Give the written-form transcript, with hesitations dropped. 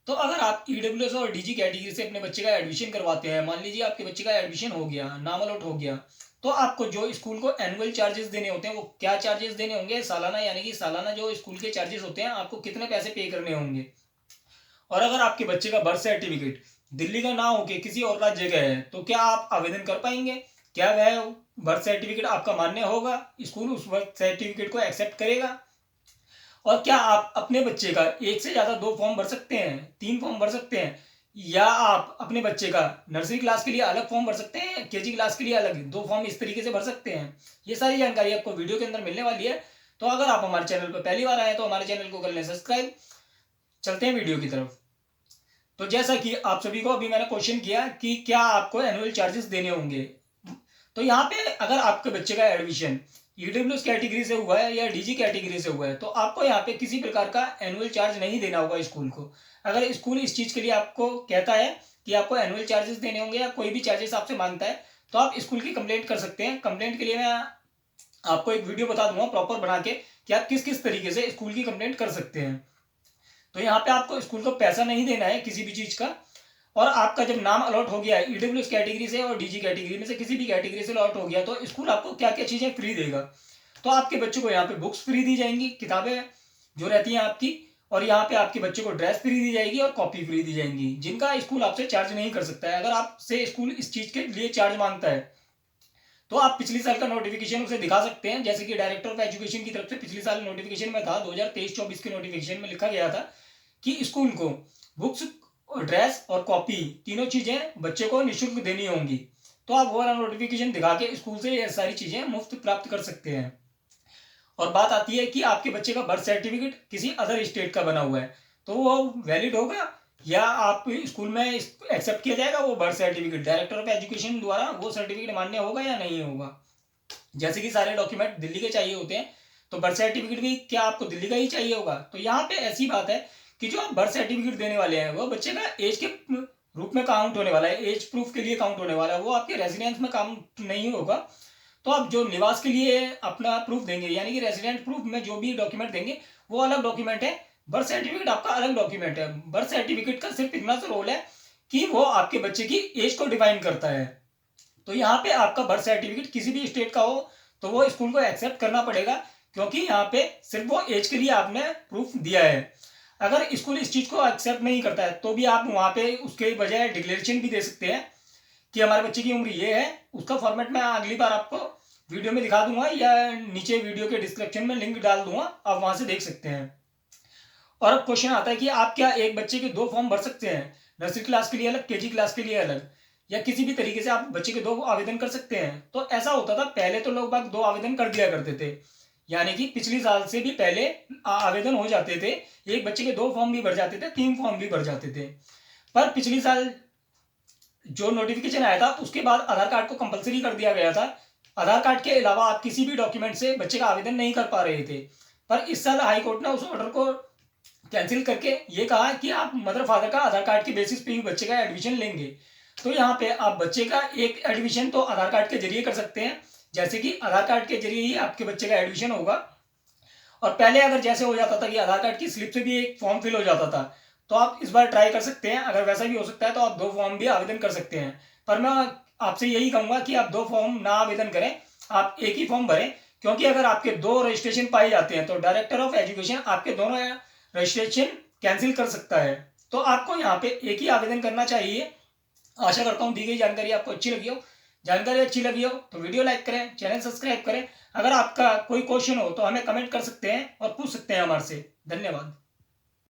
तो अगर आप ईडब्ल्यूएस और डीजी कैटेगरी से अपने बच्चे का एडमिशन करवाते हैं, मान लीजिए आपके बच्चे का एडमिशन हो गया, नाम अलॉट हो गया, तो आपको जो स्कूल को एनुअल चार्जेस देने होते हैं, वो क्या चार्जेस देने होंगे? सालाना, यानी कि सालाना जो स्कूल के चार्जेस होते हैं, आपको कितने पैसे पे करने होंगे। और अगर आपके बच्चे का बर्थ सर्टिफिकेट दिल्ली का ना होके किसी और राज्य का है, तो क्या आप आवेदन कर पाएंगे? क्या वह बर्थ सर्टिफिकेट आपका मान्य होगा? स्कूल उस बर्थ सर्टिफिकेट को एक्सेप्ट करेगा? और क्या आप अपने बच्चे का एक से ज्यादा 2 फॉर्म भर सकते हैं, 3 फॉर्म भर सकते हैं, या आप अपने बच्चे का नर्सरी क्लास के लिए अलग फॉर्म भर सकते हैं, केजी क्लास के लिए अलग 2 फॉर्म इस तरीके से भर सकते हैं? ये सारी जानकारी आपको वीडियो के अंदर मिलने वाली है। तो अगर आप हमारे चैनल पर पहली बार आए तो हमारे चैनल को कर लें सब्सक्राइब। चलते हैं वीडियो की तरफ। तो जैसा कि आप सभी को अभी मैंने क्वेश्चन किया कि क्या आपको एनुअल चार्जेस देने होंगे, तो यहाँ पे अगर आपके बच्चे का एडमिशन ईडब्ल्यूएस कैटेगरी से हुआ है या डीजी कैटेगरी से हुआ है, तो आपको यहाँ पे किसी प्रकार का एनुअल चार्ज नहीं देना होगा स्कूल को। अगर स्कूल इस चीज़ के लिए आपको कहता है कि आपको एनुअल चार्जेस देने होंगे या कोई भी चार्जेस आपसे मांगता है, तो आप स्कूल की कंप्लेंट कर सकते हैं। कंप्लेंट के लिए मैं आपको एक वीडियो बता दूंगा प्रॉपर बना के कि आप किस किस तरीके से स्कूल की कंप्लेंट कर सकते हैं। तो यहाँ पे आपको स्कूल को पैसा नहीं देना है किसी भी चीज़ का। और आपका जब नाम अलॉट हो गया है ईडब्ल्यूएस कैटेगरी से और डीजी कैटेगरी में से किसी भी कैटेगरी से अलॉट हो गया, तो स्कूल आपको क्या क्या चीज़ें फ्री देगा। तो आपके बच्चे को यहाँ पे बुक्स फ्री दी जाएंगी, किताबें जो रहती हैं आपकी, और यहाँ पे आपके बच्चे को ड्रेस फ्री दी जाएगी और कॉपी फ्री दी जाएंगी, जिनका स्कूल आपसे चार्ज नहीं कर सकता है। अगर आपसे स्कूल इस चीज़ के लिए चार्ज मांगता है, तो आप पिछले साल का नोटिफिकेशन उसे दिखा सकते हैं। जैसे कि डायरेक्टर ऑफ एजुकेशन की तरफ से पिछले साल नोटिफिकेशन में था, 2023-24 के नोटिफिकेशन में लिखा गया था कि स्कूल को बुक्स, ड्रेस और कॉपी तीनों चीजें बच्चे को निःशुल्क देनी होंगी। तो आप वो वाला नोटिफिकेशन दिखा के स्कूल से ये सारी चीजें मुफ्त प्राप्त कर सकते हैं। और बात आती है कि आपके बच्चे का बर्थ सर्टिफिकेट किसी अदर स्टेट का बना हुआ है, तो वो वैलिड होगा या आप स्कूल में एक्सेप्ट किया जाएगा वो birth certificate? Director of education द्वारा वो सर्टिफिकेट मान्य होगा या नहीं होगा? जैसे कि सारे डॉक्यूमेंट दिल्ली के चाहिए होते हैं, तो बर्थ सर्टिफिकेट भी क्या आपको दिल्ली का ही चाहिए होगा? तो यहाँ पे ऐसी बात है कि जो आप बर्थ सर्टिफिकेट देने वाले हैं वो बच्चे का एज के रूप में काउंट होने वाला है, एज प्रूफ के लिए काउंट होने वाला है, वो आपके रेजिडेंस में काउंट नहीं होगा। तो आप जो निवास के लिए अपना प्रूफ देंगे, यानी कि रेजिडेंट प्रूफ में जो भी डॉक्यूमेंट देंगे वो अलग डॉक्यूमेंट है, बर्थ सर्टिफिकेट आपका अलग डॉक्यूमेंट है। बर्थ सर्टिफिकेट का सिर्फ इतना सा रोल है कि वो आपके बच्चे की एज को डिफाइन करता है। तो यहाँ पे आपका बर्थ सर्टिफिकेट किसी भी स्टेट का हो तो वो स्कूल को एक्सेप्ट करना पड़ेगा, क्योंकि यहाँ पे सिर्फ वो एज के लिए आपने प्रूफ दिया है। अगर स्कूल इस चीज को एक्सेप्ट नहीं करता है, तो भी आप वहाँ पे उसके बजाय डिक्लेरेशन भी दे सकते हैं कि हमारे बच्चे की उम्र ये है। उसका फॉर्मेट मैं अगली बार आपको वीडियो में दिखा दूंगा या नीचे वीडियो के डिस्क्रिप्शन में लिंक डाल दूंगा, आप वहां से देख सकते हैं। और अब क्वेश्चन आता है कि आप क्या एक बच्चे के 2 फॉर्म भर सकते हैं, नर्सरी क्लास के लिए अलग, केजी क्लास के लिए अलग, या किसी भी तरीके से आप बच्चे के 2 आवेदन कर सकते हैं? तो ऐसा होता था पहले, तो लोग बाग 2 आवेदन कर दिया करते थे, यानी कि पिछले साल से भी पहले आवेदन हो जाते थे। एक बच्चे के 2 फॉर्म भी भर जाते थे, 3 फॉर्म भी भर जाते थे। पर पिछले साल जो नोटिफिकेशन आया था उसके बाद आधार कार्ड को कंपलसरी कर दिया गया था। आधार कार्ड के अलावा आप किसी भी डॉक्यूमेंट से बच्चे का आवेदन नहीं कर पा रहे थे। पर इस साल हाई कोर्ट ने उस ऑर्डर को कैंसिल करके ये कहा कि आप मदर फादर का आधार कार्ड के बेसिस पे ही बच्चे का एडमिशन लेंगे। तो यहाँ पे आप बच्चे का एक एडमिशन तो आधार कार्ड के जरिए कर सकते हैं, जैसे कि आधार कार्ड के जरिए ही आपके बच्चे का एडमिशन होगा। और पहले अगर जैसे हो जाता था कि आधार कार्ड की स्लिप से भी एक फॉर्म फिल हो जाता था, तो आप इस बार ट्राई कर सकते हैं। अगर वैसा भी हो सकता है तो आप 2 फॉर्म भी आवेदन कर सकते हैं। पर मैं आपसे यही कहूंगा कि आप 2 फॉर्म ना आवेदन करें, आप एक ही फॉर्म भरें, क्योंकि अगर आपके 2 रजिस्ट्रेशन पाए जाते हैं तो डायरेक्टर ऑफ एजुकेशन आपके दोनों रजिस्ट्रेशन कैंसिल कर सकता है। तो आपको यहाँ पे एक ही आवेदन करना चाहिए। आशा करता हूँ दी गई जानकारी आपको अच्छी लगी हो। जानकारी अच्छी लगी हो तो वीडियो लाइक करें, चैनल सब्सक्राइब करें। अगर आपका कोई क्वेश्चन हो तो हमें कमेंट कर सकते हैं और पूछ सकते हैं हमारे से। धन्यवाद।